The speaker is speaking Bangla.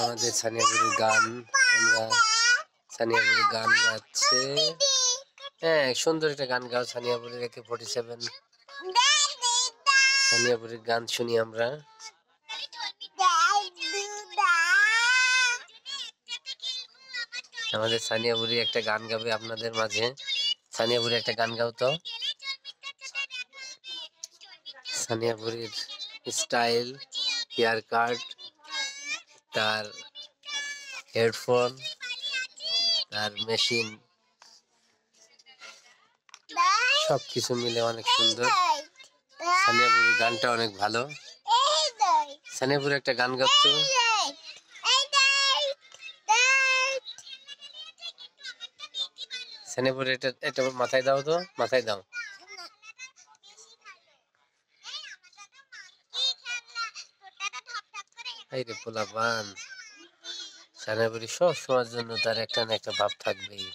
আমাদের সানিয়াপুরের গান, আমরা সানিয়াপুরের গান গাচ্ছে। হ্যাঁ, সুন্দর একটা গান গাও সানিয়াপুরের AK-47। সানিয়াপুরের গান শুনি আমরা। আমাদের সানিয়াপুরি একটা গান গাবে আপনাদের মাঝে। সানিয়াপুরি একটা গান গাও তো। সানিয়াপুরির স্টাইল, হেয়ার কাট, তার হেডফোন, তার মেশিন, সবকিছু মিলে অনেক সুন্দর। সানিয়াপুরির গানটা অনেক ভালো। সানিয়াপুরি একটা গান গাচ্ছো। সানিয়াপুরি এটা মাথায় দাও তো, মাথায় দাও। এই রে পোলাপান, সানিয়াপুরি সব সময়ের জন্য তার একটা না একটা ভাব থাকবেই।